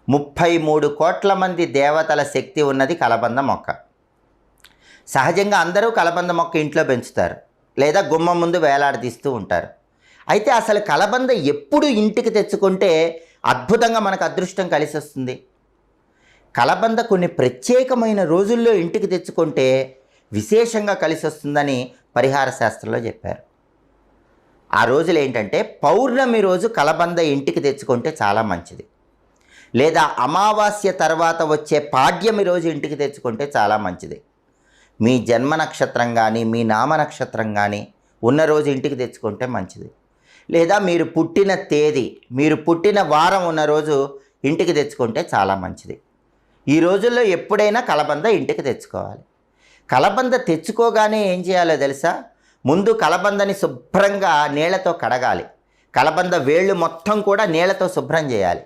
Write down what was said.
33 కోట్ల మంది దేవతల శక్తి ఉన్నది కలబంద మొక్క. సహజంగా అందరూ కలబంద మొక్క ఇంట్లో పెంచుతారు, లేదా గుమ్మం ముందు వేలాడదీస్తూ ఉంటారు. అయితే అసలు కలబంద ఎప్పుడు ఇంటికి తెచ్చుకుంటే అద్భుతంగా మనకు అదృష్టం కలిసి వస్తుంది? కలబంద కొన్ని ప్రత్యేకమైన రోజుల్లో ఇంటికి తెచ్చుకుంటే విశేషంగా కలిసి వస్తుందని పరిహార శాస్త్రంలో చెప్పారు. ఆ రోజులు ఏంటంటే, పౌర్ణమి రోజు కలబంద ఇంటికి తెచ్చుకుంటే చాలా మంచిది, లేదా అమావాస్య తర్వాత వచ్చే పాడ్యమి రోజు ఇంటికి తెచ్చుకుంటే చాలా మంచిది. మీ జన్మ నక్షత్రం కానీ మీ నామ నక్షత్రం కానీ ఉన్న రోజు ఇంటికి తెచ్చుకుంటే మంచిది, లేదా మీరు పుట్టిన తేదీ, మీరు పుట్టిన వారం ఉన్న రోజు ఇంటికి తెచ్చుకుంటే చాలా మంచిది. ఈ రోజుల్లో ఎప్పుడైనా కలబంద ఇంటికి తెచ్చుకోవాలి. కలబంద తెచ్చుకోగానే ఏం చేయాలో తెలుసా? ముందు కలబందని శుభ్రంగా నీళ్లతో కడగాలి. కలబంద వేళ్ళు మొత్తం కూడా నీళ్లతో శుభ్రం చేయాలి.